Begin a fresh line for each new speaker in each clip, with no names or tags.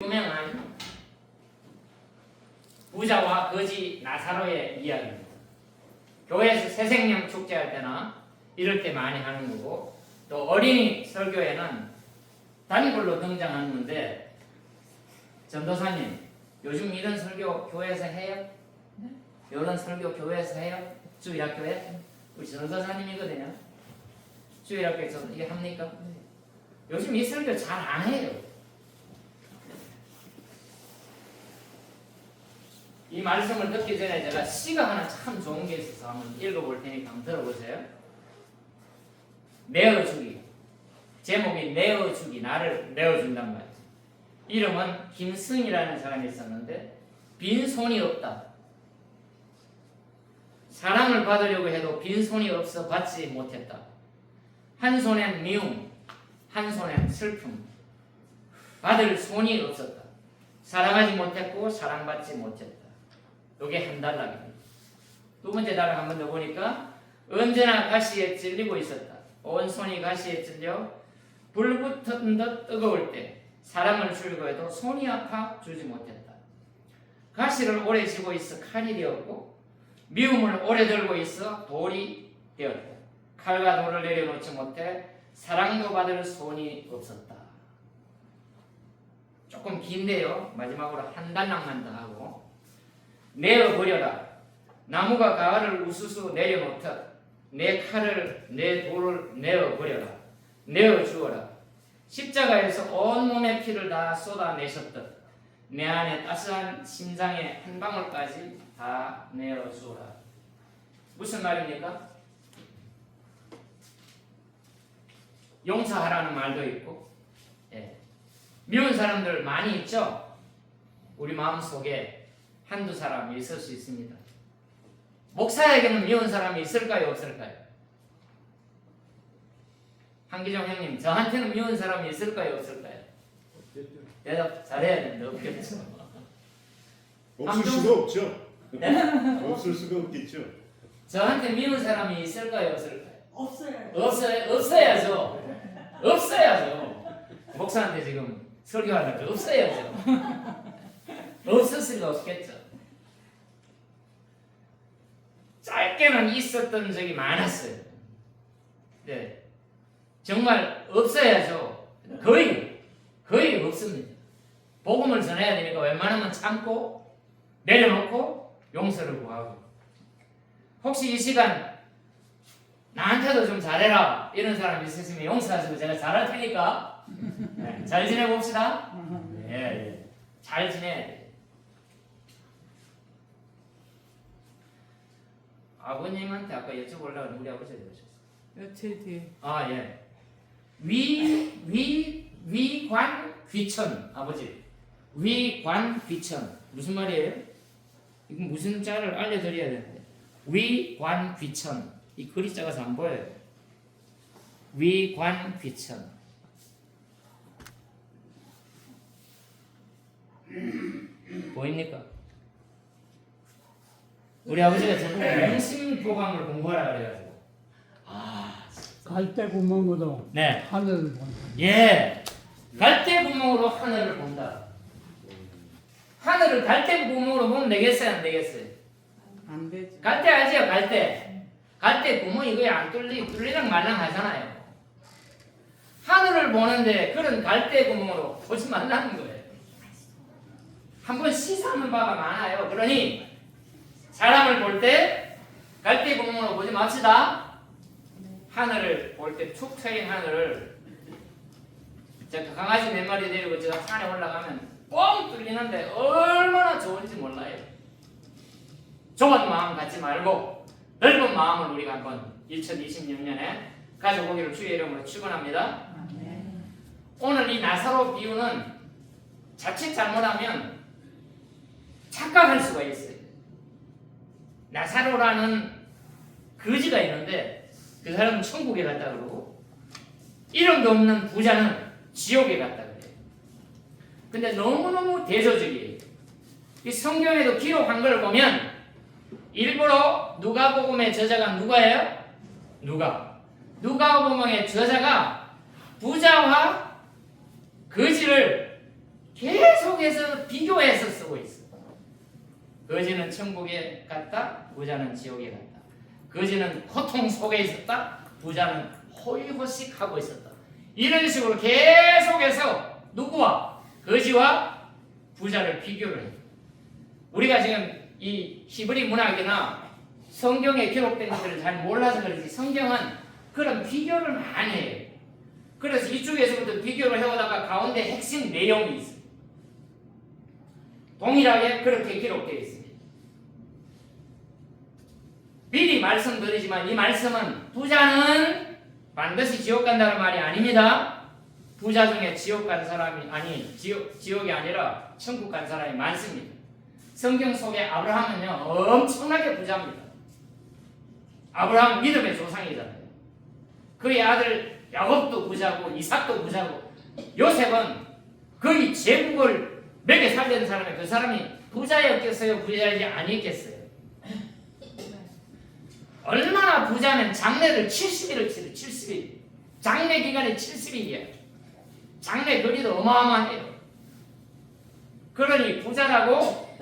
유명한 부자와 거지 나사로의 이야기입니다. 교회에서 새생명 축제할 때나 이럴 때 많이 하는 거고, 또 어린이 설교에는 단골로 등장하는 건데, 전도사님 요즘 이런 설교 교회에서 해요? 이런 설교 교회에서 해요? 주일학교에? 우리 전도사님이거든요. 주일학교에서 이게 합니까? 요즘 이 설교 잘 안 해요. 이 말씀을 듣기 전에 제가 시가 하나 참 좋은 게 있어서 한번 읽어볼 테니까 한번 들어보세요. 내어주기. 제목이 내어주기. 나를 내어준단 말이죠. 이름은 김승이라는 사람이 있었는데, 빈손이 없다. 사랑을 받으려고 해도 빈손이 없어 받지 못했다. 한 손엔 미움, 한 손엔 슬픔. 받을 손이 없었다. 사랑하지 못했고 사랑받지 못했다. 이게 한 단락입니다. 두 번째 단락 한번 더 보니까, 언제나 가시에 찔리고 있었다. 온 손이 가시에 찔려 불 붙은 듯 뜨거울 때 사랑을 주려고 해도 손이 아파 주지 못했다. 가시를 오래 쥐고 있어 칼이 되었고, 미움을 오래 들고 있어 돌이 되었다. 칼과 돌을 내려놓지 못해 사랑도 받을 손이 없었다. 조금 긴데요. 마지막으로 한 단락만 더 하고, 내어버려라. 나무가 가을을 우수수 내려놓듯 내 칼을 내 돌을 내어버려라. 내어주어라. 십자가에서 온몸의 피를 다 쏟아내셨듯 내 안에 따스한 심장의 한 방울까지 다 내어주어라. 무슨 말입니까? 용서하라는 말도 있고, 미운 사람들 많이 있죠? 우리 마음속에 한두 사람이 있을 수 있습니다. 목사에게는 미운 사람이 있을까요? 없을까요? 한기정 형님, 저한테는 미운 사람이 있을까요? 없을까요? 대답 잘해야 되는데 없겠죠.
없을 수가 없죠.
네?
없을 수가 없겠죠.
저한테 미운 사람이 있을까요? 없을까요?
없어요.
없어야죠. 없어야죠. 목사한테 지금 설교하는데 없어야죠. 없을 수가 없겠죠. 짧게는 있었던 적이 많았어요. 네, 정말 없어야죠. 거의 없습니다. 복음을 전해야 되니까 웬만하면 참고 내려놓고 용서를 구하고, 혹시 이 시간 나한테도 좀 잘해라 이런 사람 있으시면 용서하시고 제가 잘할 테니까, 네, 잘 지내봅시다. 네, 잘 지내야 돼요. 아버님한테 아까 여쭤보려고 우리 아버지가 여쭈셨어요.
며칠 뒤에.
아, 예. 위관귀천. 아버지, 위관귀천 무슨 말이에요? 이거 무슨 자를 알려드려야 되는데. 위관귀천, 이 글이 작아서 안 보여요. 위관귀천. 보입니까? 우리 아버지가 저보고 명심보감을 공부하라 그래가지고,
갈대 구멍으로
네,
하늘을 본다.
예, 갈대 구멍으로 하늘을 본다. 하늘을 갈대 구멍으로 보면 되겠어요, 안 되겠어요?
안 되죠.
갈대 알지요, 갈대? 갈대 구멍 이거 안 뚫리랑 말랑 하잖아요. 하늘을 보는데 그런 갈대 구멍으로 보지 말라는 거예요. 한번 시사하는 바가 많아요. 그러니 사람을 볼 때 갈대 구멍으로 보지 맙시다. 하늘을 볼 때 툭 트인 하늘을, 제가 강아지 몇 마리 데리고 제가 산에 올라가면 뻥 뚫리는데 얼마나 좋은지 몰라요. 좁은 마음 갖지 말고 넓은 마음을 우리가 한번 2026년에 가져보기를 주의 이름으로 축원합니다. 오늘 이 나사로 비유는 자칫 잘못하면 착각할 수가 있어요. 나사로라는 거지가 있는데 그 사람은 천국에 갔다 그러고, 이름도 없는 부자는 지옥에 갔다 그래요. 근데 너무너무 대조적이에요. 이 성경에도 기록한 걸 보면 일부러 누가복음의 저자가 누가예요? 누가복음의 저자가 부자와 거지를 계속해서 비교해서 쓰고 있어. 거지는 천국에 갔다, 부자는 지옥에 갔다. 거지는 고통 속에 있었다, 부자는 호의호식 하고 있었다. 이런 식으로 계속해서 누구와? 거지와 부자를 비교를 해요. 우리가 지금 이 히브리 문학이나 성경에 기록된 것들을 잘 몰라서 그렇지 성경은 그런 비교를 많이 해요. 그래서 이쪽에서부터 비교를 해오다가 가운데 핵심 내용이 있어요. 동일하게 그렇게 기록되어 있습니다. 미리 말씀드리지만 이 말씀은 부자는 반드시 지옥 간다는 말이 아닙니다. 부자 중에 지옥 간 사람이 지옥이 아니라 천국 간 사람이 많습니다. 성경 속에 아브라함은요 엄청나게 부자입니다. 아브라함 믿음의 조상이잖아요. 그의 아들 야곱도 부자고 이삭도 부자고 요셉은 거의 제국을 먹여 살리는 사람이 그 사람이 부자였겠어요? 부자이지 아니겠어요? 얼마나 부자면 장례를 70일을 치러 70일 장례 기간이 70일이에요. 장례 거리도 어마어마해요. 그러니 부자라고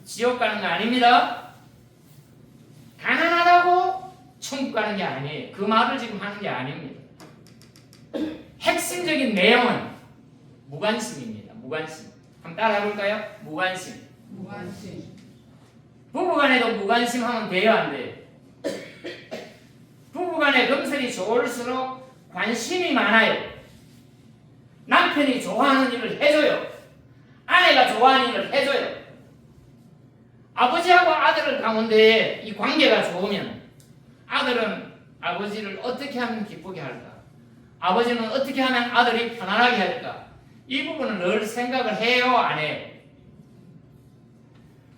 지옥 가는 거 아닙니다. 가난하다고 천국 가는 게 아니에요. 그 말을 지금 하는 게 아닙니다. 핵심적인 내용은 무관심입니다. 무관심. 한번 따라 해볼까요? 무관심.
무관심.
부부간에도 무관심하면 돼요, 안 돼요? 부부간에 금슬이 좋을수록 관심이 많아요. 남편이 좋아하는 일을 해줘요. 아내가 좋아하는 일을 해줘요. 아버지하고 아들 가운데 이 관계가 좋으면 아들은 아버지를 어떻게 하면 기쁘게 할까? 아버지는 어떻게 하면 아들이 편안하게 할까? 이 부분은 늘 생각을 해요, 안 해요?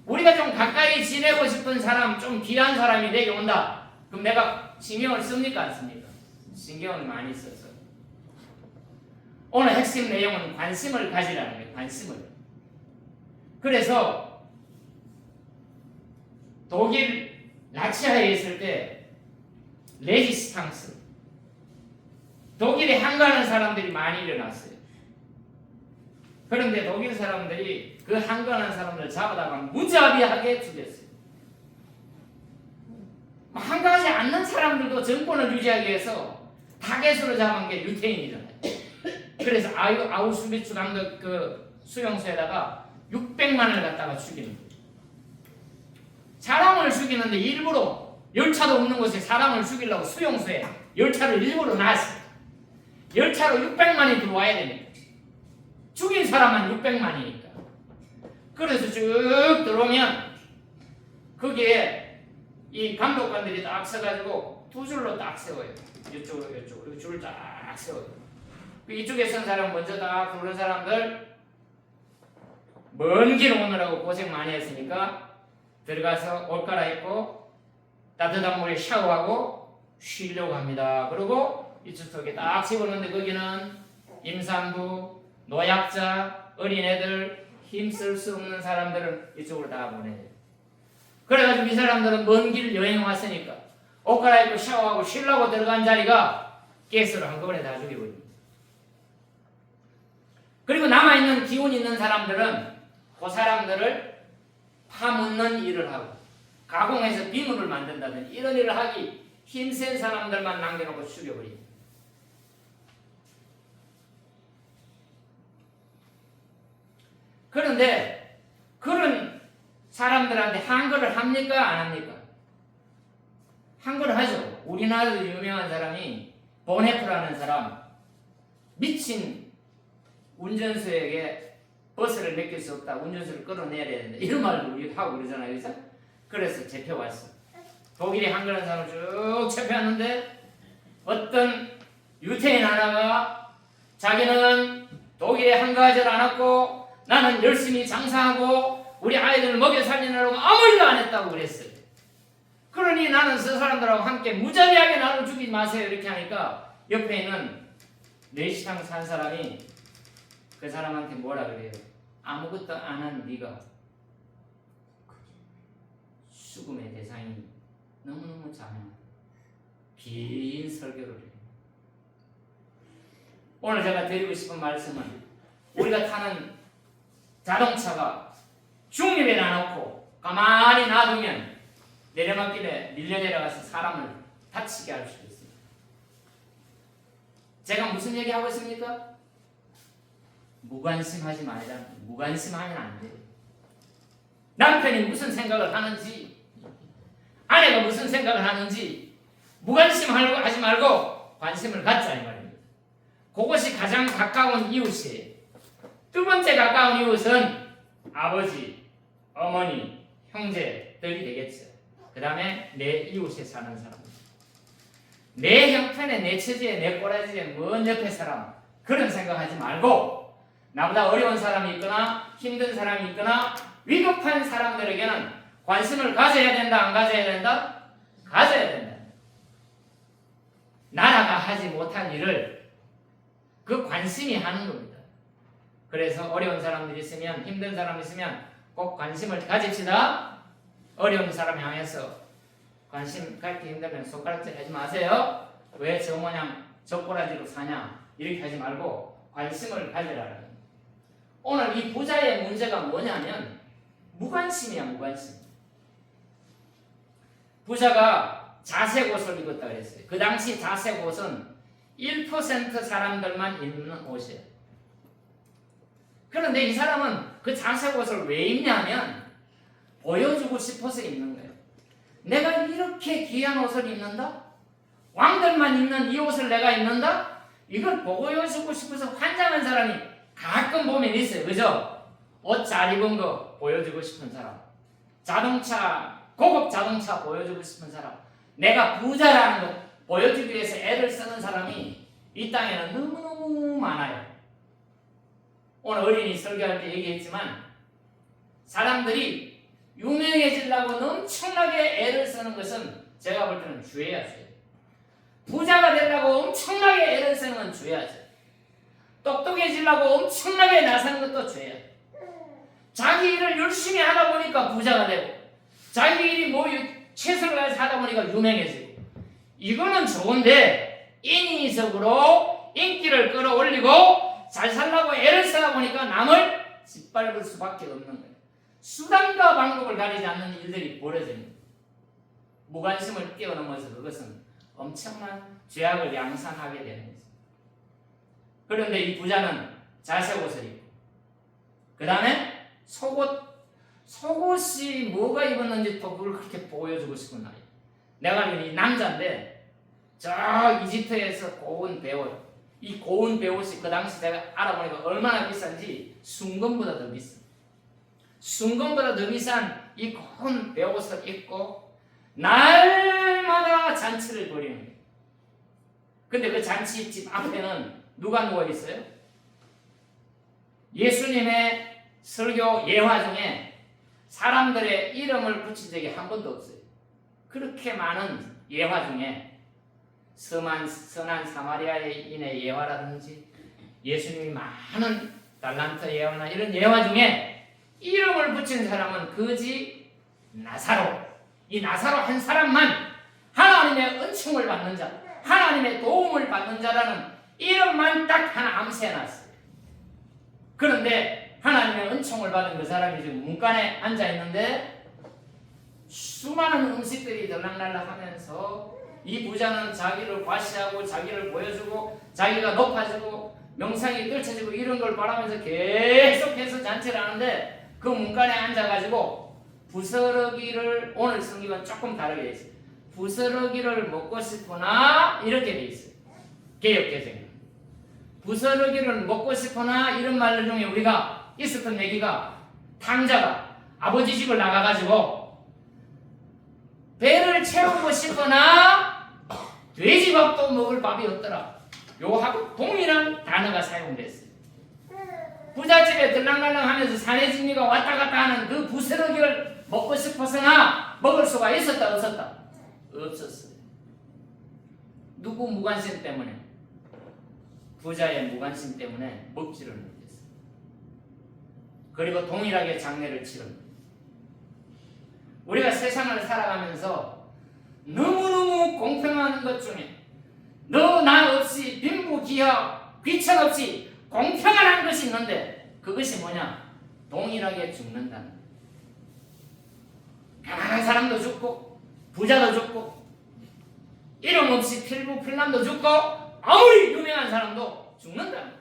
우리가 좀 가까이 지내고 싶은 사람, 좀 귀한 사람이 내게 온다. 그럼 내가 신경을 씁니까, 안 씁니까? 신경을 많이 써서. 오늘 핵심 내용은 관심을 가지라는 거예요, 관심을. 그래서 독일 나치하에 있을 때 레지스탕스, 독일에 항거하는 사람들이 많이 일어났어요. 그런데 독일 사람들이 그 항거하는 사람들을 잡아다가 무자비하게 죽였어요. 항거하지 않는 사람들도 정권을 유지하기 위해서 타겟으로 잡은 게 유태인이잖아요. 그래서 아우슈비츠 강도 그 수용소에다가 600만을 갖다가 죽이는 거예요. 사람을 죽이는데 일부러 열차도 없는 곳에 사람을 죽이려고 수용소에 열차를 일부러 놨어요. 열차로 600만이 들어와야 되니까. 죽인 사람만 600만이니까. 그래서 쭉 들어오면 거기에 이 감독관들이 딱 서가지고 두 줄로 딱 세워요. 이쪽으로 이쪽으로 줄을 딱 세워요. 이쪽에 선 사람 먼저 딱 들어오는 사람들 먼 길 오느라고 고생 많이 했으니까 들어가서 옷 갈아입고 따뜻한 물에 샤워하고 쉬려고 합니다. 그리고 이쪽 속에 딱 집어넣는데 거기는 임산부, 노약자, 어린애들, 힘쓸 수 없는 사람들은 이쪽으로 다 보내요. 그래가지고 이 사람들은 먼 길 여행 왔으니까 옷 갈아입고 샤워하고 쉬려고 들어간 자리가 가스로 한꺼번에 다 죽여버립니다. 그리고 남아있는 기운 있는 사람들은 그 사람들을 파묻는 일을 하고 가공해서 비물을 만든다든지 이런 일을 하기 힘센 사람들만 남겨놓고 죽여버립니다. 그런데 그런 사람들한테 한거를 합니까? 안 합니까? 한거를 하죠. 우리나라도 유명한 사람이 보네프라는 사람, 미친 운전수에게 버스를 맡길 수 없다. 운전수를 끌어내야 되는데 이런 말을 우리 하고 그러잖아요. 그래서 그래서 잡혀왔어. 독일에 한거라는 사람을 쭉 잡혀왔는데 어떤 유태인 하나가 자기는 독일에 한거하지 않았고 나는 열심히 장사하고 우리 아이들을 먹여 살리느라고 아무 일도 안 했다고 그랬어요. 그러니 나는 저 사람들하고 함께 무자비하게 나를 죽이지 마세요. 이렇게 하니까 옆에 있는 내시당 산 사람이 그 사람한테 뭐라 그래요? 아무것도 안 한 네가 죽음의 대상이 너무너무 작아. 긴 설교를 해요. 오늘 제가 드리고 싶은 말씀은 우리가 타는 자동차가 중립에 놔놓고 가만히 놔두면 내려막길에 밀려 내려가서 사람을 다치게 할 수도 있습니다. 제가 무슨 얘기하고 있습니까? 무관심하지 말자. 무관심하면 안 돼요. 남편이 무슨 생각을 하는지, 아내가 무슨 생각을 하는지 무관심하지 말고 관심을 갖자 이 말입니다. 그것이 가장 가까운 이웃이에요. 두 번째 가까운 이웃은 아버지, 어머니, 형제들이 되겠죠. 그 다음에 내 이웃에 사는 사람, 내 형편에, 내 처지에, 내 꼬라지에 먼 옆에 사람, 그런 생각하지 말고 나보다 어려운 사람이 있거나 힘든 사람이 있거나 위급한 사람들에게는 관심을 가져야 된다, 안 가져야 된다? 가져야 된다. 나라가 하지 못할 일을 그 관심이 하는 겁니다. 그래서 어려운 사람들이 있으면, 힘든 사람이 있으면 꼭 관심을 가집시다. 어려운 사람 향해서 관심 갖기 힘들면 손가락질 하지 마세요. 왜 저 모양 저 꼬라지로 사냐 이렇게 하지 말고 관심을 가지라는. 오늘 이 부자의 문제가 뭐냐면 무관심이야. 무관심. 부자가 자색 옷을 입었다 그랬어요. 그 당시 자색 옷은 1% 사람들만 입는 옷이에요. 그런데 이 사람은 그 자색 옷을 왜 입냐면 보여주고 싶어서 입는 거예요. 내가 이렇게 귀한 옷을 입는다? 왕들만 입는 이 옷을 내가 입는다? 이걸 보여주고 싶어서 환장한 사람이 가끔 보면 있어요. 그죠? 옷 잘 입은 거 보여주고 싶은 사람, 자동차, 고급 자동차 보여주고 싶은 사람, 내가 부자라는 거 보여주기 위해서 애를 쓰는 사람이 이 땅에는 너무너무 많아요. 오늘 어린이 설교할 때 얘기했지만 사람들이 유명해지려고 엄청나게 애를 쓰는 것은 제가 볼 때는 주의하세요. 부자가 되려고 엄청나게 애를 쓰는 건 주의하세요. 똑똑해지려고 엄청나게 나서는 것도 주의해요. 자기 일을 열심히 하다 보니까 부자가 되고 자기 일이 최선을 다해서 하다 보니까 유명해지고 이거는 좋은데 인위적으로 인기를 끌어올리고 잘 살라고 애를 쓰다 보니까 남을 짓밟을 수밖에 없는 거예요. 수단과 방법을 가리지 않는 일들이 벌어집니다. 무관심을 뛰어넘어서 그것은 엄청난 죄악을 양산하게 되는 거죠. 그런데 이 부자는 자색 옷을 입고 그 다음에 속옷이 뭐가 입었는지 또 그걸 그렇게 보여주고 싶은 나이. 내가 알기로는 이 남자인데 저 이집트에서 고운 배옷, 이 고운 배옷이 그 당시 제가 알아보니까 얼마나 비싼지 순금보다 더 비싸. 순금보다 더 비싼 이 고운 배옷을 입고 날마다 잔치를 벌이는 거예요. 근데 그 잔치집 앞에는 누가 누워 있어요? 예수님의 설교 예화 중에 사람들의 이름을 붙인 적이 한 번도 없어요. 그렇게 많은 예화 중에 선한 사마리아인의 예화라든지 예수님이 많은 달란트 예화나 이런 예화 중에 이름을 붙인 사람은 거지 나사로. 이 나사로 한 사람만 하나님의 은총을 받는 자, 하나님의 도움을 받는 자라는 이름만 딱 하나 암시해놨어요. 그런데 하나님의 은총을 받은 그 사람이 지금 문간에 앉아있는데 수많은 음식들이 들락날락하면서 이 부자는 자기를 과시하고 자기를 보여주고 자기가 높아지고 명상이 떨쳐지고 이런 걸 바라면서 계속해서 잔치를 하는데 그 문간에 앉아가지고 부스러기를, 오늘 성경은 조금 다르게 돼 있어요. 부스러기를 먹고 싶으나 이렇게 돼 있어요. 개역개정. 부스러기를 먹고 싶으나 이런 말 중에 우리가 있었던 얘기가 탕자가 아버지 집을 나가가지고 배를 채우고 싶으나 돼지밥도 먹을 밥이 없더라. 요하고 동일한 단어가 사용됐어요. 부잣집에 들락날락하면서 사내진미가 왔다 갔다 하는 그 부스러기를 먹고 싶어서나 먹을 수가 있었다 없었다? 없었어요. 누구 무관심 때문에? 부자의 무관심 때문에 먹지를 못했어요. 그리고 동일하게 장례를 치릅니다. 우리가 세상을 살아가면서 너무너무 공평한 것 중에 너 나 없이 빈부귀하 귀천 없이 공평한 것이 있는데 그것이 뭐냐? 동일하게 죽는다는 거예요. 가난한 사람도 죽고 부자도 죽고 이름 없이 필부 필남도 죽고 아무리 유명한 사람도 죽는다는 거예요.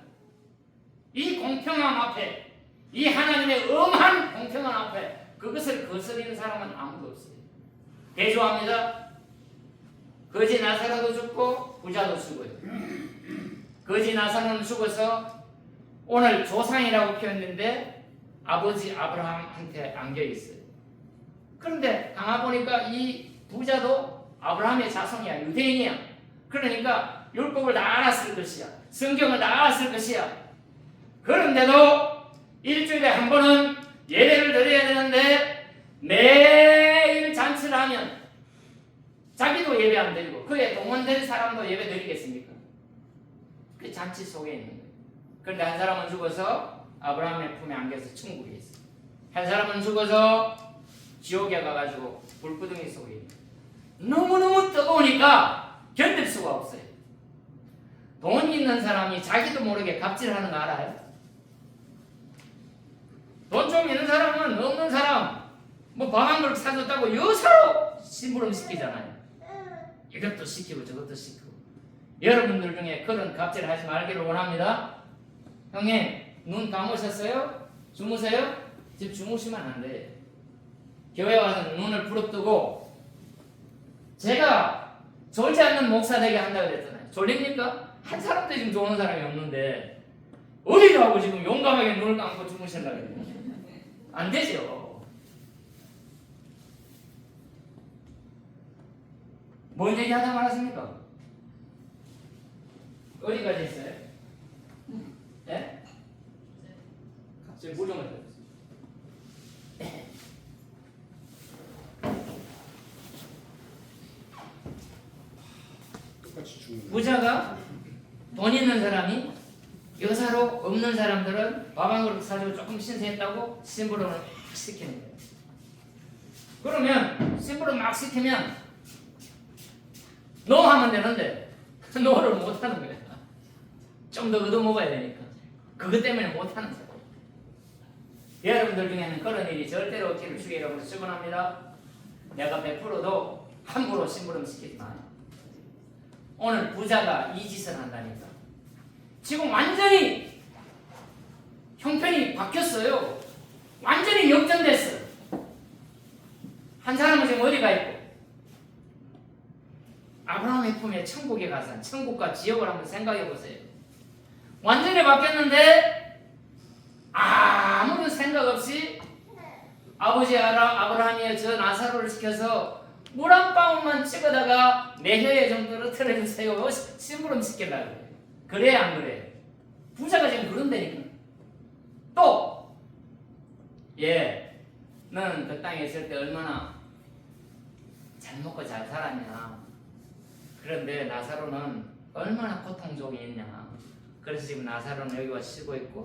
이 공평함 앞에, 이 하나님의 엄한 공평함 앞에 그것을 거스리는 사람은 아무도 없어요. 대조합니다. 거지 나사로도 죽고 부자도 죽어요. 거지 나사로는 죽어서 오늘 조상이라고 표현했는데 아버지 아브라함한테 안겨 있어요. 그런데 가만보니까 이 부자도 아브라함의 자손이야. 유대인이야. 그러니까 율법을 다 알았을 것이야. 성경을 다 알았을 것이야. 그런데도 일주일에 한 번은 예배를 드려야 되는데 매일 잔치를 하면 자기도 예배 안 드리고 그에 동원된 사람도 예배 드리겠습니까? 그 잔치 속에 있는 거예요. 그런데 한 사람은 죽어서 아브라함의 품에 안겨서 천국에 있어요. 한 사람은 죽어서 지옥에 가가지고 불구덩이 속에 있어요. 너무너무 뜨거우니까 견딜 수가 없어요. 돈 있는 사람이 자기도 모르게 갑질하는 거 알아요? 돈 좀 있는 사람은 없는 사람 뭐 밥 한 그릇 사줬다고 여사로 심부름 시키잖아요. 이것도 시키고 저것도 시키고. 여러분들 중에 그런 갑질을 하지 말기를 원합니다. 형님 눈 감으셨어요? 주무세요? 집 주무시면 안 돼. 교회 와서 눈을 부릅뜨고 제가 졸지 않는 목사 되게 한다고 그랬잖아요. 졸립니까? 한 사람도 지금 좋은 사람이 없는데 어디로 하고 지금 용감하게 눈을 감고 주무시려고 그래요. 안 되죠. 뭔 얘기 하다 말았습니까? 어디까지 있어요? 네? 갑자기 물정을 들었어요.
똑같이 죽는.
부자가 돈 있는 사람이 여사로 없는 사람들은 밥 한 그릇 사주고 조금 신세했다고 심부름을 막 시키는 거예요. 그러면 심부름 막 시키면 노 하면 되는데 노를 못 하는 거예요. 좀 더 얻어먹어야 되니까. 그것 때문에 못 하는 거예요. 여러분들 중에는 그런 일이 절대로 없기를 주의 이름으로 축원합니다. 내가 100%도 함부로 심부름 시키지 마요. 오늘 부자가 이 짓을 한다니까. 지금 완전히 형편이 바뀌었어요. 완전히 역전됐어요. 한 사람은 지금 어디 가 있고 아브라함의 품에 천국에 가서 천국과 지옥을 한번 생각해 보세요. 완전히 바뀌었는데 아무런 생각 없이 아버지 아브라함이 저 나사로를 시켜서 물 한 방울만 찍어다가 내 혀에 좀 떨어뜨려 주세요. 심부름 시키려고 그래. 그래 안 그래? 부자가 지금 그런다니까. 또 너는 그 땅에 있을 때 얼마나 잘 먹고 잘 살았냐. 그런데 나사로는 얼마나 고통족이 있냐. 그래서 지금 나사로는 여기 와 쉬고 있고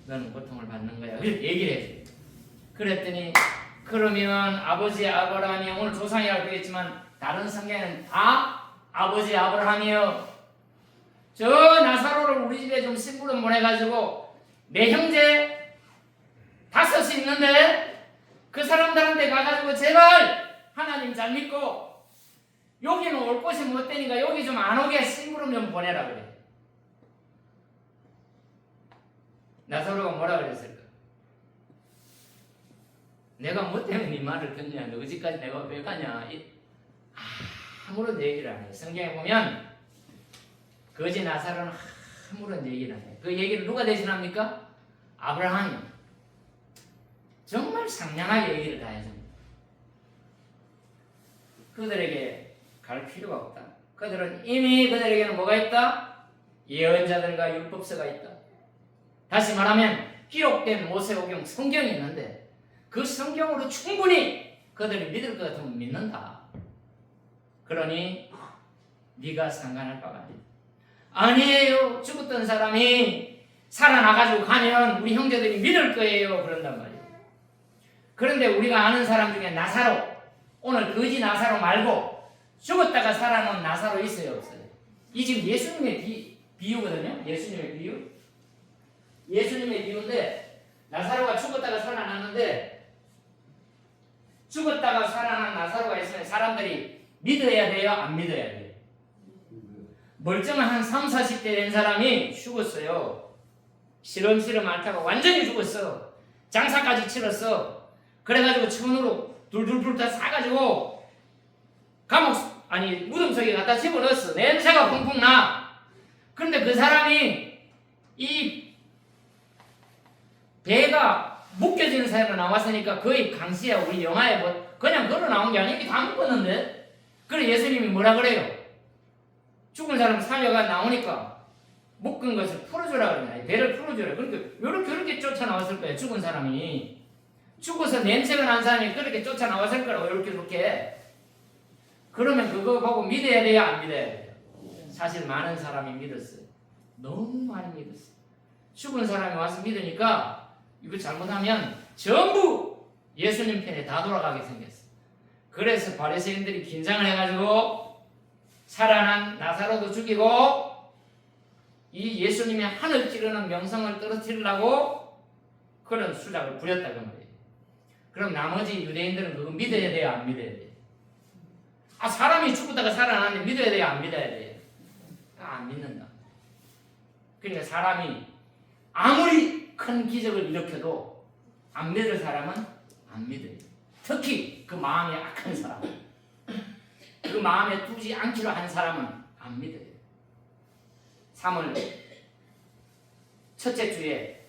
너는 고통을 받는 거야. 이렇게 얘기를 해줘. 그랬더니 그러면 아버지 아브라함이 오늘 조상이라고 되겠지만 다른 성경에는 다 아버지 아브라함이요. 저 나사로를 우리 집에 좀 심부름 보내가지고 내 형제 5이 있는데 그 사람들한테 가가지고 제발 하나님 잘 믿고 여기는 올 곳이 못 되니까 여기 좀 안 오게 심부름 좀 보내라 그래. 나사로가 뭐라 그랬을까? 내가 뭐 때문에 네 말을 듣냐? 너 어디까지 내가 왜 가냐? 아무런 얘기를 안 해. 성경에 보면 거지 나사로는 아무런 얘기를 안 해. 그 얘기를 누가 대신합니까? 아브라함이. 정말 상냥하게 얘기를 다 해줍니다. 그들에게 갈 필요가 없다. 그들은 이미 그들에게는 뭐가 있다? 예언자들과 율법서가 있다. 다시 말하면 기록된 모세오경 성경이 있는데 그 성경으로 충분히 그들이 믿을 것 같으면 믿는다. 그러니 네가 상관할 바가 아니에요. 죽었던 사람이 살아나가지고 가면 우리 형제들이 믿을 거예요. 그런단 말이에요. 그런데 우리가 아는 사람 중에 나사로, 오늘 거지 나사로 말고 죽었다가 살아난 나사로 있어요, 없어요? 이 지금 예수님의 비유거든요. 예수님의 비유. 예수님의 비유인데 나사로가 죽었다가 살아났는데 죽었다가 살아난 나사로가 있으면 사람들이 믿어야 돼요? 안 믿어야 돼요? 멀쩡한 한 3, 40대 된 사람이 죽었어요. 시름시름 앓다가 완전히 죽었어. 장사까지 치렀어. 그래가지고 천으로 둘둘둘 다 싸가지고 무덤 속에 갖다 집어넣었어. 냄새가 펑펑 나. 그런데 그 사람이 이 배가 묶여지는 사이로 나왔으니까 거의 강시야. 우리 영화에 뭐 그냥 걸어 나온 게 아니고 이게 다 묶었는데. 그래 예수님이 뭐라 그래요? 죽은 사람 살려가 나오니까 묶은 것을 풀어주라 그러냐. 배를 풀어주라. 그러니까 그렇게 쫓아나왔을 거예요. 죽은 사람이. 죽어서 냄새가 난 사람이 그렇게 쫓아나왔을 거라고 이렇게. 그러면 그거 보고 믿어야 돼요? 안 믿어야 돼요? 사실 많은 사람이 믿었어요. 너무 많이 믿었어요. 죽은 사람이 와서 믿으니까 이거 잘못하면 전부 예수님 편에 다 돌아가게 생겼어요. 그래서 바리새인들이 긴장을 해가지고 살아난 나사로도 죽이고 이 예수님의 하늘 찌르는 명성을 떨어뜨리려고 그런 수작을 부렸다 그 말이에요. 그럼 나머지 유대인들은 그거 믿어야 돼요? 안 믿어야 돼요? 사람이 죽었다가 살아났는데 믿어야 돼요? 안 믿어야 돼요? 안 믿는다. 그러니까 사람이 아무리 큰 기적을 일으켜도 안 믿을 사람은 안 믿어요. 특히 그 마음이 악한 사람, 그 마음에 두지 않기로 한 사람은 안 믿어요. 3월 첫째 주에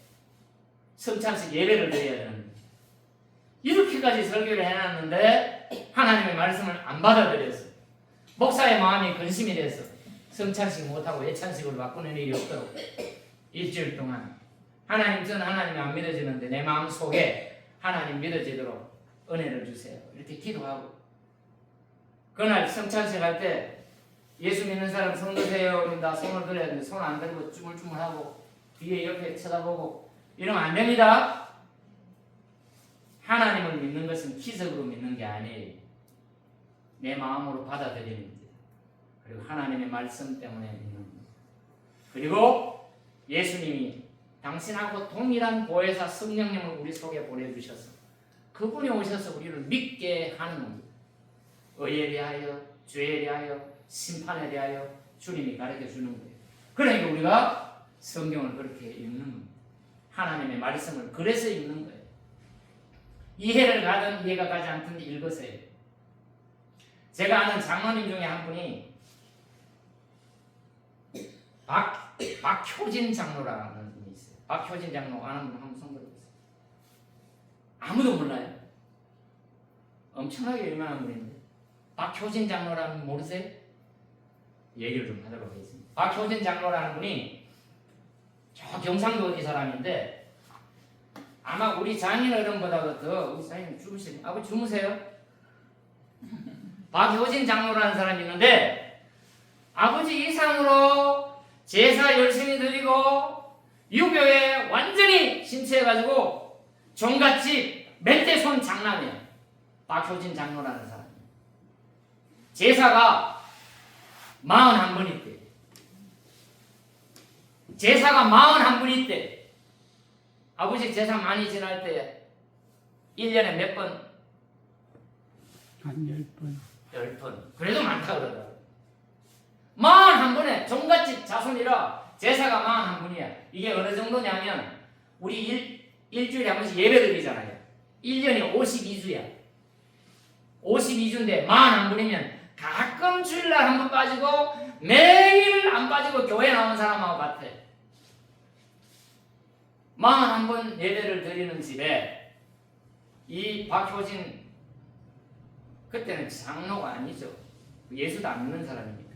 성찬식 예배를 드려야 되는데 이렇게까지 설교를 해놨는데 하나님의 말씀을 안 받아들였어요. 목사의 마음이 근심이 돼서 성찬식 못하고 예찬식으로 바꾸는 일이 없도록 일주일 동안 저는 하나님이 안 믿어지는데 내 마음 속에 하나님 믿어지도록 은혜를 주세요. 이렇게 기도하고 그날 성찬식 할 때 예수 믿는 사람 손 드세요. 그런다 손을 들어야 되는데 손 안 들고 쭈물쭈물하고 뒤에 옆에 쳐다보고 이러면 안 됩니다. 하나님을 믿는 것은 기적으로 믿는 게 아니에요. 내 마음으로 받아들이는 거예요. 그리고 하나님의 말씀 때문에 믿는 거예요. 그리고 예수님이 당신하고 동일한 보혜사 성령님을 우리 속에 보내주셔서 그분이 오셔서 우리를 믿게 하는 겁니다. 의에 대하여, 죄에 대하여, 심판에 대하여 주님이 가르쳐 주는 거예요. 그러니까 우리가 성경을 그렇게 읽는 겁니다. 하나님의 말씀을 그래서 읽는 거예요. 이해를 가든 이해가 가지 않든 읽으세요. 제가 아는 장로님 중에 한 분이 박효진 장로라는 분이 있어요. 박효진 장로 아는 분 한번 손 들어보세요. 아무도 몰라요. 엄청나게 유명한 분인데 박효진 장로라는 분 모르세요? 얘기를 좀 하도록 하겠습니다. 박효진 장로라는 분이 저 경상도 어디 사람인데 아마 우리 장인 어른보다도 더 우리 사장님 주무시는 아버지 주무세요? 박효진 장로라는 사람이 있는데 아버지 이상으로 제사 열심히 드리고 유교에 완전히 심취해가지고 종갓집 멧돼손 장남이에요. 박효진 장로라는 사람. 제사가 41번 있대. 제사가 41번 있대. 아버지 제사 많이 지날 때 1년에 몇 번?
한 10번.
10번. 그래도 많다 그러더라고. 41번에 종갓집 자손이라 제사가 41번이야. 이게 어느 정도냐면 우리 일주일에 한 번씩 예배 드리잖아요. 1년이 52주야. 52주인데 41번이면 가끔 주일날 한 번 빠지고 매일 안 빠지고 교회 나온 사람하고 같아. 41번 예배를 드리는 집에 이 박효진 그때는 장로가 아니죠. 예수도 안 믿는 사람이니까.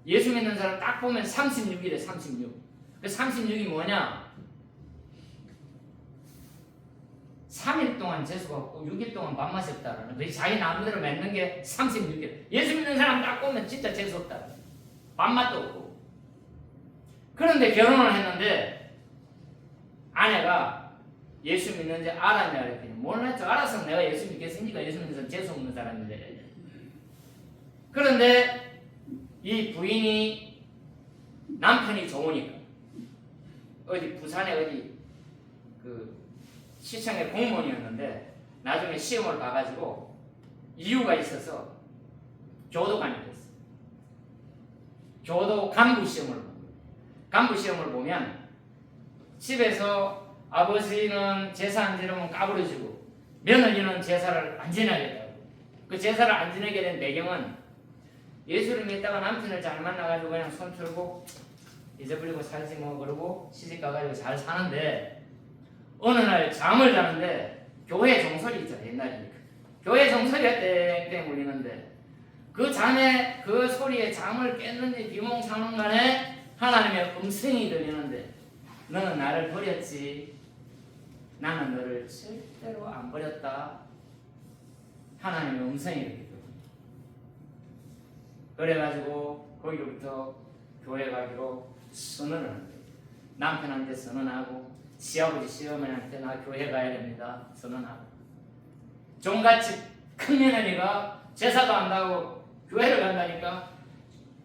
예수 믿는 사람 딱 보면 36이래. 36. 그 36이 뭐냐? 3일 동안 재수가 없고 6일 동안 밥 마셨다라는 거예요. 자기 나름대로 맺는 게 36일. 예수 믿는 사람 딱 보면 진짜 재수 없다. 밥맛도 없고. 그런데 결혼을 했는데 아내가 예수 믿는지 알았냐 그랬더니 몰랐죠. 알았으면 내가 예수 믿겠습니까? 예수 믿는 사람 재수 없는 사람인데. 그런데 이 부인이 남편이 좋으니까 어디 부산에 어디 그 시청의 공무원이었는데 나중에 시험을 봐가지고 이유가 있어서 교도관이 됐어요. 교도 간부 시험을 보면 집에서 아버지는 제사 안 지내면 까부러지고 며느리는 제사를 안 지내겠다고. 그 제사를 안 지내게 된 배경은 예수를 믿다가 남편을 잘 만나가지고 그냥 손 틀고 잊어버리고 살지 뭐 그러고 시집 가가지고 잘 사는데 어느 날 잠을 자는데 교회 종소리 있죠. 옛날이니까 교회 종소리가 땡땡 울리는데 그 잠에 그 소리에 잠을 깼는지 비몽사몽간에 하나님의 음성이 들리는데 너는 나를 버렸지 나는 너를 절대로 안 버렸다. 하나님의 음성이 들리거든요. 그래가지고 거기로부터 교회 가기로 선언을 하는 거예요. 남편한테 선언하고 시아버지 시어머니한테 나 교회 가야 됩니다. 선언하고 종갓집 큰 며느리가 제사도 안 가고 교회를 간다니까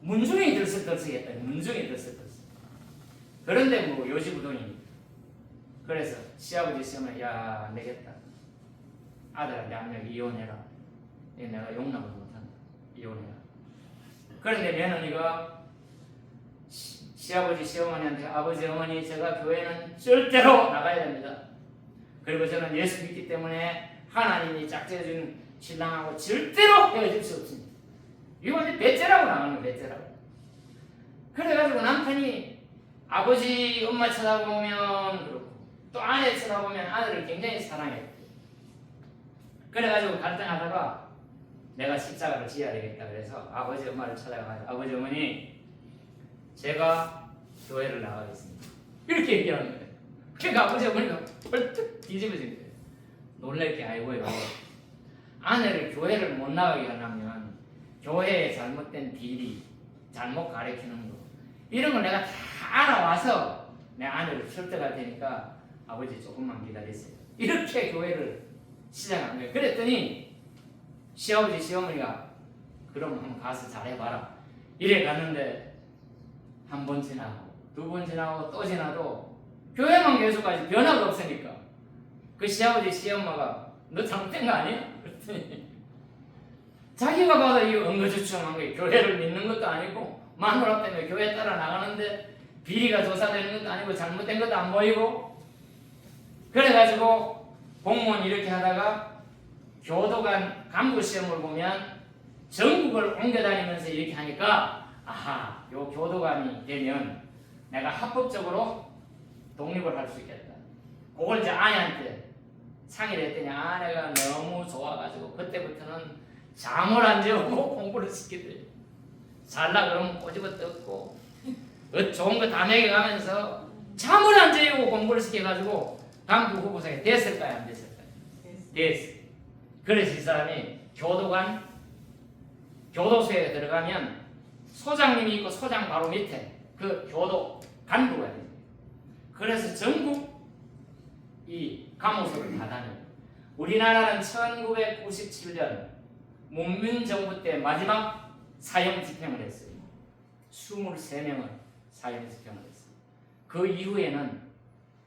문중이 들썩들썩했다. 문중이 들썩들썩. 그런데 뭐 요지부동이니까. 그래서 시아버지 시어머니 야 안 되겠다. 아들한테 한 명 이혼해라. 내가 용납을 못한다. 이혼해라. 그런데 며느리가 시아버지 시어머니한테 아버지 어머니 제가 교회는 절대로 나가야 됩니다. 그리고 저는 예수 믿기 때문에 하나님이 짝지어준 신랑하고 절대로 헤어질 수 없습니다. 이거 완전 배째라고 나가는 거예요. 배째라고. 그래가지고 남편이 아버지 엄마 쳐다보면 그렇고 또 아내 쳐다보면 아내를 굉장히 사랑해요. 그래가지고 갈등하다가 내가 십자가를 지어야 되겠다 그래서 아버지 엄마를 찾아가서 아버지 어머니 제가 교회를 나가겠습니다. 이렇게 얘기하는 거예요. 그러니까 아버지 어머니가 벌떡 뒤집어진 거예요. 놀랄 게 아니고요. 아내를 교회를 못 나가게 하려면 교회의 잘못된 비리, 잘못 가르치는 거 이런 걸 내가 다 알아와서 내 아내를 설득할 테니까 아버지 조금만 기다리세요. 이렇게 교회를 시작한 거예요. 그랬더니 시아버지 시어머니가 그럼 한번 가서 잘해봐라. 이래 갔는데 한 번 지나고 두 번 지나고 또 지나도 교회만 계속까지 변화가 없으니까 그 시아버지 시엄마가 너 잘못된 거 아니야? 그랬더니 자기가 봐도 이 엉거주춤한 게 교회를 믿는 것도 아니고 마누라 때문에 교회 따라 나가는데 비리가 조사되는 것도 아니고 잘못된 것도 안 보이고 그래가지고 공무원 이렇게 하다가 교도관 간부 시험을 보면 전국을 옮겨다니면서 이렇게 하니까 아하 요 교도관이 되면 내가 합법적으로 독립을 할 수 있겠다. 그걸 이제 아내한테 상의를 했더니 아내가 너무 좋아가지고 그때부터는 잠을 안 재우고 공부를 시키더래요. 살라 그러면 꼬집어 뜯고 좋은 거 다 먹여가면서 잠을 안 재우고 공부를 시켜가지고 간부 후보상에 됐을까요? 안 됐을까요? 됐어. 그래서 이 사람이 교도관 교도소에 들어가면 소장님이 있고 소장 바로 밑에 그 교도 간부가 돼요. 그래서 전국 이 감옥소를 다 다녀요. 우리나라는 1997년 문민정부 때 마지막 사형 집행을 했어요. 23명을 사형 집행을 했어요. 그 이후에는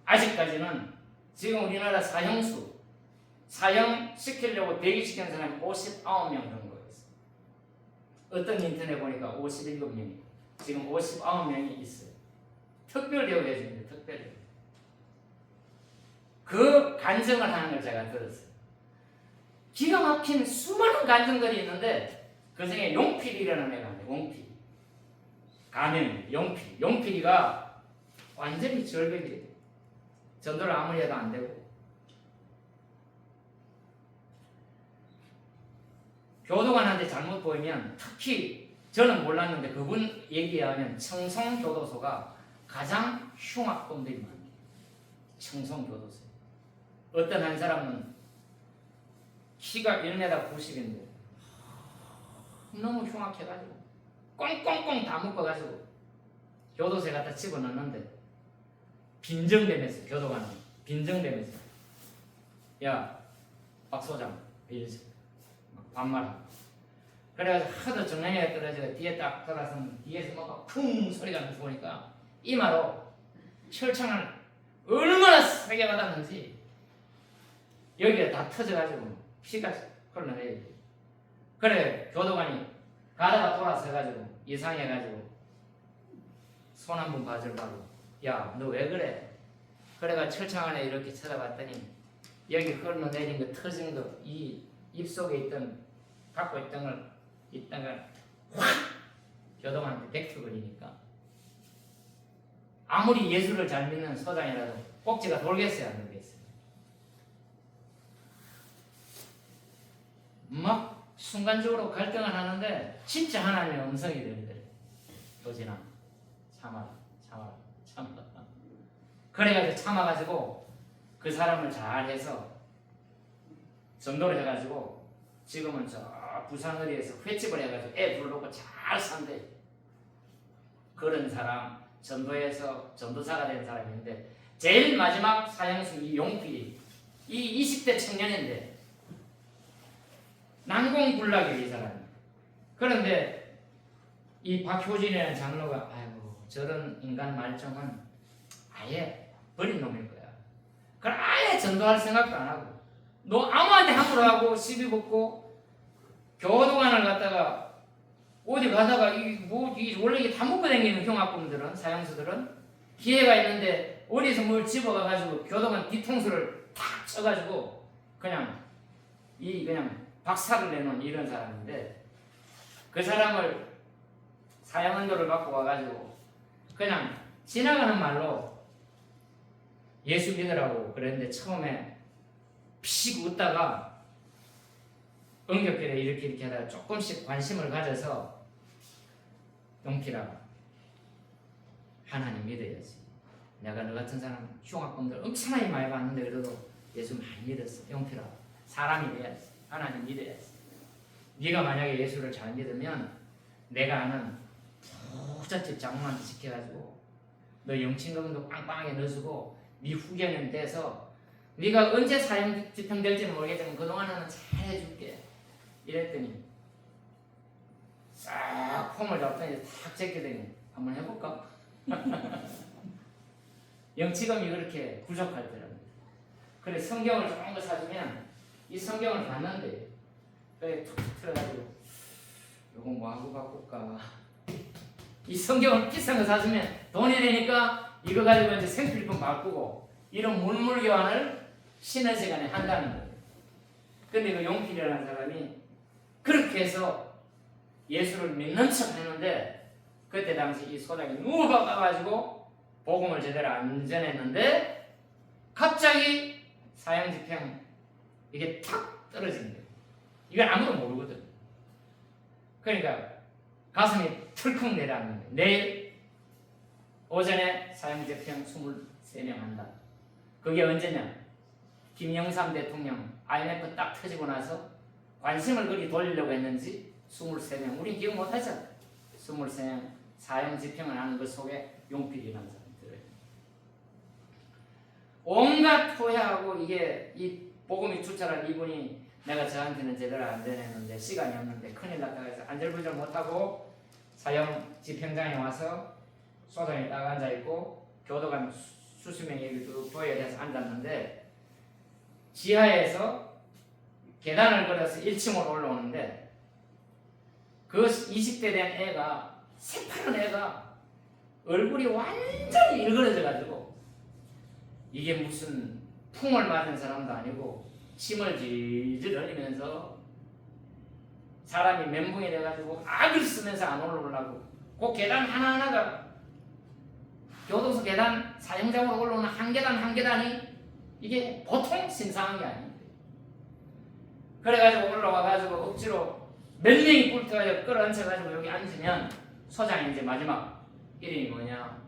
아직까지는 지금 우리나라 사형수 사형 시키려고 대기시킨 사람이 59명 정도 있어요. 어떤 인터넷 보니까 57명이 지금 59명이 있어요. 특별 대우를 해줍니다. 특별 대우. 그 간증을 하는 걸 제가 들었어요. 기가 막힌 수많은 간증들이 있는데 그 중에 용필이라는 애가 있는데 용필 가명 용필 용필이가 완전히 절벽이에요. 전도를 아무리 해도 안 되고 교도관한테 잘못 보이면 특히 저는 몰랐는데 그분 얘기하면 청송교도소가 가장 흉악범들이 많아요. 청송교도소. 어떤 한 사람은 키가 1m 90인데 너무 흉악해가지고 꽁꽁꽁 다 묶어가지고 교도소에 갖다 집어넣는데 빈정대면서 교도관은 빈정대면서 야 박 소장 이러지 반말하고 그래가지고 하도 정량이가 떨어지고 뒤에 딱 돌아서면 뒤에서 뭐가 쿵 소리가 나서 보니까 이마로 철창을 얼마나 세게 받았는지 여기에 다 터져가지고 피가 흘러내리고 그래 교도관이 가다가 돌아서가지고 이상해가지고 손 한 번 봐주려고 야 너 왜 그래? 그래가 철창 안에 이렇게 쳐다봤더니 여기 흘러내린 거 터진 거 이 입속에 있던 갖고 있던 걸 확 교도관한테 뱉어버리니까 아무리 예수를 잘 믿는 소장이라도 꼭지가 돌겠어요 안 돌겠어요? 막 순간적으로 갈등을 하는데 진짜 하나님의 음성이 들리더래요. 도진아 참아라. 그래가지고 참아가지고 그 사람을 잘해서 전도를 해가지고 지금은 저 부산 어디에서 횟집을 해가지고 애 불러놓고 잘 산대. 그런 사람 전도에서 전도사가 된 사람인데 제일 마지막 사형수 이 용필이 이 20대 청년인데 난공불락이에요 이 사람이. 그런데 이 박효진이라는 장로가 아이고 저런 인간 말종은 아예 버린 놈일 거야. 그걸 아예 전도할 생각도 안 하고 너 아무한테 함부로 하고 시비 붙고 교도관을 갖다가 어디 가다가 이 원래 이게 다 먹고 다니는 형학범들은 사형수들은 기회가 있는데 어디서 뭘 집어가가지고 교도관 뒤통수를 탁 쳐가지고 그냥 박살을 내놓은 이런 사람인데 그 사람을 사형언도를 갖고 와가지고 그냥 지나가는 말로 예수 믿으라고 그랬는데 처음에 피식 웃다가 응격길에 이렇게 하다가 조금씩 관심을 가져서 용필아 하나님 믿어야지. 내가 너 같은 사람 흉악범들 엄청나게 많이 봤는데 그래도 예수 많이 믿었어. 용필아 사람이 돼야지. 하나님 믿어야지. 네가 만약에 예수를 잘 믿으면 내가 아는 부잣집 장모한테 지켜가지고 너 영친금도 빵빵하게 넣어주고 네 후견은 돼서 네가 언제 사형 집행될지는 모르겠지만 그동안은 잘 해줄게. 이랬더니 싹 폼을 잡더니 탁 제끼더니 한번 해볼까? 영치금이 그렇게 부족하더라고요. 그래 성경을 좋은 거 사주면 이 성경을 봤는데 그래 툭 틀어가지고 요거 뭐하고 바꿀까? 이 성경을 비싼 거 사주면 돈이 되니까 이거 가지고 이제 생필품 바꾸고 이런 물물교환을 쉬는 시간에 한다는 거예요. 근데 그 용필이라는 사람이 그렇게 해서 예수를 믿는 척 했는데 그때 당시 이 소장이 누워가가지고 복음을 제대로 안 전했는데 갑자기 사형집행 이게 탁 떨어진 거예요. 이걸 아무도 모르거든. 그러니까 가슴이 털컥 내려앉는 거예요. 내일 오전에 사형집행 23명 한다. 그게 언제냐? 김영삼 대통령 IMF 딱 터지고 나서 관심을 그리 돌리려고 했는지 23명, 우린 기억 못하잖아. 23명 사형 집행을 하는 그 속에 용필이라는 사람이 들어요. 온갖 토해하고 이게 이 복음이 추천한 이분이 내가 저한테는 제대로 안 되냈는데 시간이 없는데 큰일 났다고 해서 안절부절 못하고 사형 집행장에 와서 소장이 딱 앉아있고 교도관 수십 명이 여기 쭉 보여서 앉았는데 지하에서 계단을 걸어서 1층으로 올라오는데 그 20대 된 애가 새파란 애가 얼굴이 완전히 일그러져 가지고 이게 무슨 풍을 맞은 사람도 아니고 침을 질질 흘리면서 사람이 멘붕이 돼가지고 악을 쓰면서 안 올라오려고 그 계단 하나하나가 교도소 계단 사형장으로 올라오는 한 계단 한 계단이 이게 보통 신상한 게 아닌데 그래가지고 올라와가지고 억지로 몇 명이 뿔터가지고 끌어앉혀가지고 여기 앉으면 소장이 이제 마지막 이름이 뭐냐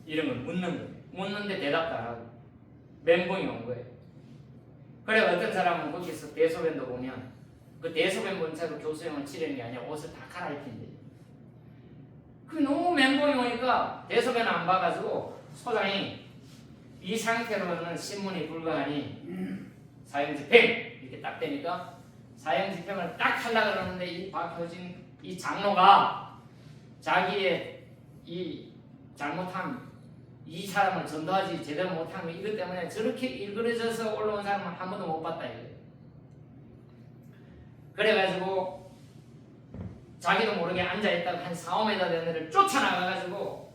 이런 걸 묻는 거예요. 묻는데 대답도 안 하고 멘붕이 온 거예요. 그래 어떤 사람은 거기서 대소변도 보면 그 대소변 본 채로 교수형을 치르는 게 아니라 옷을 다 갈아입힌대. 그 너무 멘붕이 오니까 대소변을 안 봐가지고 소장이 이 상태로는 신문이 불가하니 사형집행 이렇게 딱 되니까 사형집행을 딱 하려고 그러는데 이 박효진 이 장로가 자기의 이 잘못한 이 사람을 전도하지 제대로 못하면 이것 때문에 저렇게 일그러져서 올라온 사람은 한 번도 못 봤다 이거예요. 그래가지고 자기도 모르게 앉아있다가 한 4, 5m 되는 애를 쫓아나가가지고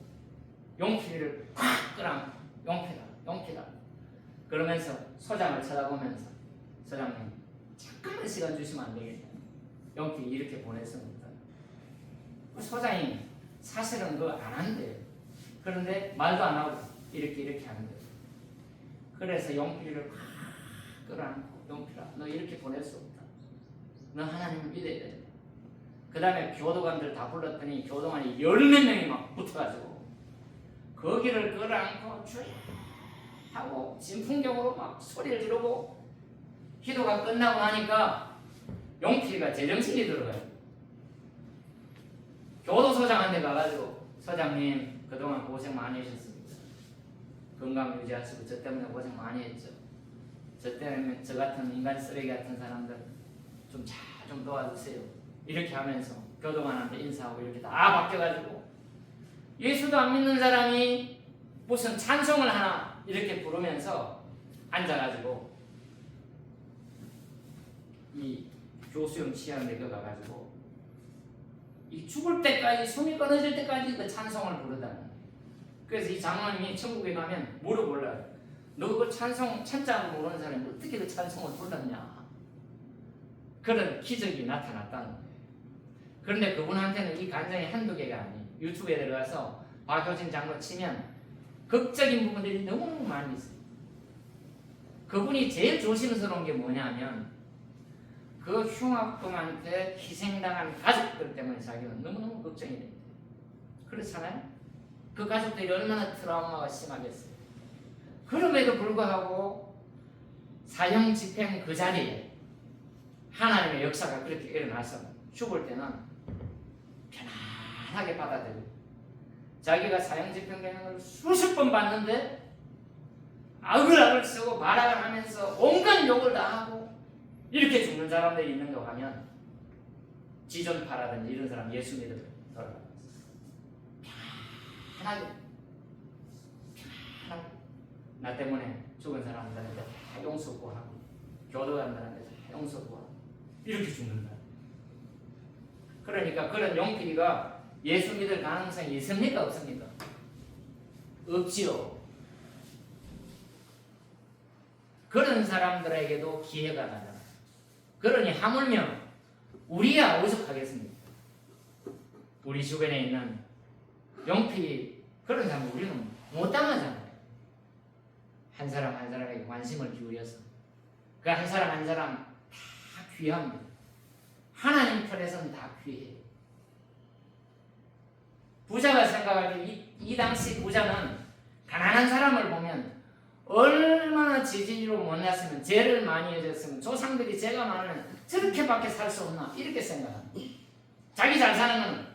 용필이를 콱 끌어안고 용필아 그러면서 소장을 쳐다보면서 소장님 잠깐만 시간 주시면 안 되겠냐. 용필이 이렇게 보냈습니다. 소장이 사실은 그거 안 한대요. 그런데 말도 안 하고 이렇게 하는데 그래서 용필이를 팍 끌어안고 용필아 너 이렇게 보낼 수 없다. 너 하나님을 믿어야 된다. 그 다음에 교도관들 다 불렀더니 교도관이 10몇 명이 막 붙어가지고 거기를 끌어안고 주여 하고 진풍경으로 막 소리를 지르고 기도가 끝나고 나니까 용필이가 제정신이 들어가요. 교도소장한테 가가지고 소장님 그동안 고생 많이 하셨습니다. 건강 유지하시고 저 때문에 고생 많이 했죠. 저 때문에 저 같은 인간 쓰레기 같은 사람들 좀 도와주세요. 이렇게 하면서 교도관한테 인사하고 이렇게 다 바뀌어가지고 예수도 안 믿는 사람이 무슨 찬송을 하나 이렇게 부르면서 앉아가지고 이 교수형 취하는 데 가가지고 이 죽을 때까지 숨이 끊어질 때까지 그 찬송을 부르다는 거예요. 그래서 이 장로님이 천국에 가면 물어보려고 너 그 찬송 찬자로 모르는 사람이 어떻게 그 찬송을 불렀냐. 그런 기적이 나타났다는 거예요. 그런데 그분한테는 이 간증이 한두 개가 아니에요. 유튜브에 들어가서 박효진 장로 치면 극적인 부분들이 너무너무 많이 있어요. 그분이 제일 조심스러운 게 뭐냐면 그 흉악범한테 희생당한 가족들 때문에 자기는 너무너무 걱정이 됩니다. 그렇잖아요? 그 가족들이 얼마나 트라우마가 심하겠어요. 그럼에도 불구하고 사형 집행 그 자리에 하나님의 역사가 그렇게 일어나서 죽을 때는 편안하게 받아들여요. 자기가 사형 집행되는 걸 수십 번 봤는데 아글아글 쓰고 말아글 하면서 온갖 욕을 다 하고 이렇게 죽는 사람들이 있는가 하면 지존파라든지 이런 사람 예수 믿으러 돌아가면서 편하게 나 때문에 죽은 사람들한테 다 용서 구하고 교도관들한테 다 용서 구하고 이렇게 죽는다. 그러니까 그런 용필이가 예수 믿을 가능성이 있습니까? 없습니까? 없지요. 그런 사람들에게도 기회가 나잖아요. 그러니 하물며 우리야 오죽하겠습니까? 우리 주변에 있는 용필이 그런 사람 우리는 못 당하잖아요. 한 사람 한 사람에게 관심을 기울여서 그 한 사람 한 사람 다 귀합니다. 하나님 편에서는 다 귀해요. 부자가 생각할 때 이 당시 부자는 가난한 사람을 보면 얼마나 지지로 못났으면 죄를 많이 해줬으면 조상들이 죄가 많으면 저렇게밖에 살 수 없나 이렇게 생각합니다. 자기 잘 사는 건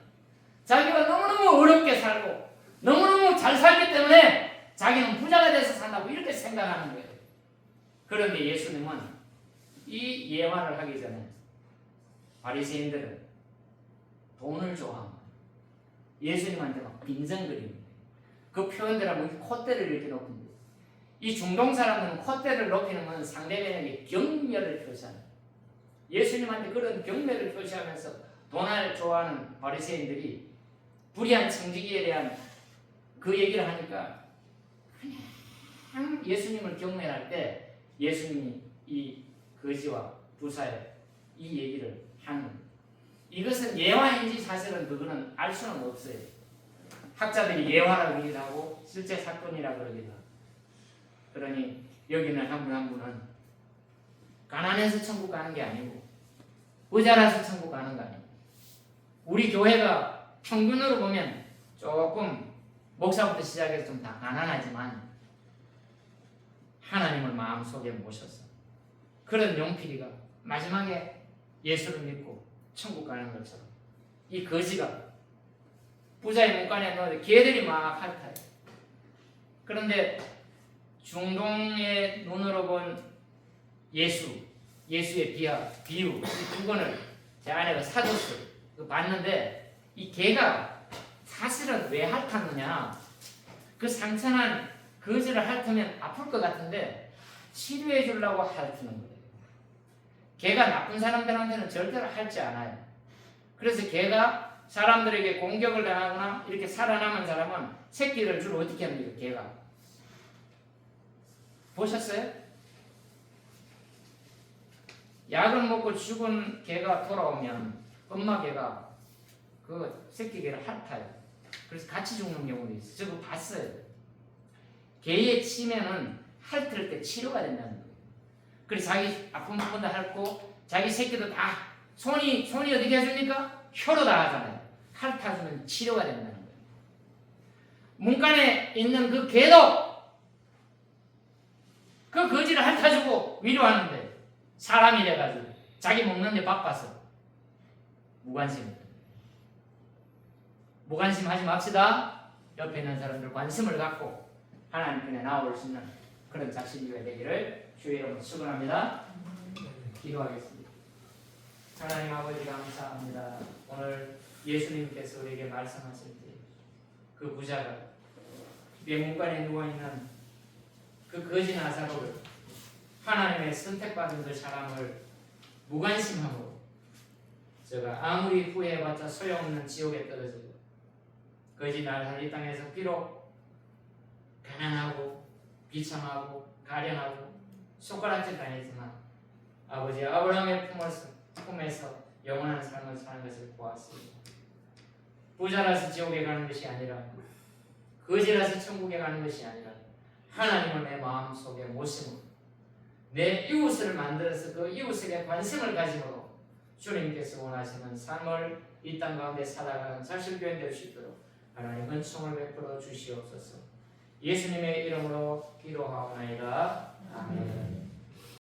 자기가 너무너무 어렵게 살고 너무너무 잘 살기 때문에 자기는 부자가 돼서 산다고 이렇게 생각하는 거예요. 그런데 예수님은 이 예화를 하기 전에 바리새인들은 돈을 좋아합니다. 예수님한테 막 빈정거립니다. 그 표현들 하면 콧대를 이렇게 높입니다. 이 중동 사람들은 콧대를 높이는 건 상대방에게 경멸을 표시합니다. 예수님한테 그런 경멸을 표시하면서 돈을 좋아하는 바리새인들이 불의한 청지기에 대한 그 얘기를 하니까 그냥 예수님을 경멸할 때 예수님이 이 거지와 부사의 이 얘기를 하는 겁니다. 이것은 예화인지 사실은 그거는 알 수는 없어요. 학자들이 예화라고 그러기도 하고 실제 사건이라고 그러기도 하고. 그러니 여기는 한 분 한 분은 가난해서 천국 가는 게 아니고 부자라서 천국 가는 거 아니고 우리 교회가 평균으로 보면 조금 목사부터 시작해서 좀 다 가난하지만 하나님을 마음속에 모셔서 그런 용필이가 마지막에 예수를 믿고 천국 가는 것처럼 이 거지가 부자의 문간에 넣어도 개들이 막 핥아요. 그런데 중동의 눈으로 본 예수의 비유 이 두 권을 제 아내가 사줬어요. 봤는데 이 개가 사실은 왜 핥았느냐 그 상처는 거지를 핥으면 아플 것 같은데 치료해 주려고 핥는 거예요. 개가 나쁜 사람들한테는 절대로 핥지 않아요. 그래서 개가 사람들에게 공격을 당하거나 이렇게 살아남은 사람은 새끼를 주로 어떻게 합니까? 개가 보셨어요? 약을 먹고 죽은 개가 돌아오면 엄마 개가 그 새끼 개를 핥아요. 그래서 같이 죽는 경우도 있어요. 저거 봤어요. 개에 치면은 핥을 때 치료가 된다는 거예요. 그래서 자기 아픈 부분도 핥고 자기 새끼도 다 손이 어떻게 해줍니까? 혀로 다 하잖아요. 핥아주면 치료가 된다는 거예요. 문간에 있는 그 개도 그 거지를 핥아주고 위로하는데 사람이 돼가지고 자기 먹는데 바빠서 무관심하지 맙시다. 옆에 있는 사람들 관심을 갖고 하나님 편에 나올 수 있는 그런 작심이가 되기를 주의 이름으로 축원합니다. 기도하겠습니다. 하나님 아버지 감사합니다. 오늘 예수님께서 우리에게 말씀하실 때 그 부자가 문간에 누워있는 그 거지 나사로를 하나님의 선택받은 그 사람을 무관심하고 제가 아무리 후회해봤자 소용없는 지옥에 떨어지고 거지 나사로 이 땅에서 비록 가난하고 비참하고 가련하고 손가락질 당했지만 아버지 아브라함의 품에서 영원한 삶을 사는 것을 보았습니다. 부자라서 지옥에 가는 것이 아니라 거지라서 천국에 가는 것이 아니라 하나님을 내 마음속에 모심으로 내 이웃을 만들어서 그 이웃에게 관심을 가짐으로 주님께서 원하시는 삶을 이 땅 가운데 살아가는 사실교회 될 수 있도록 하나님 은총을 베풀어 주시옵소서. 예수님의 이름으로 기도하오나이다. 아멘.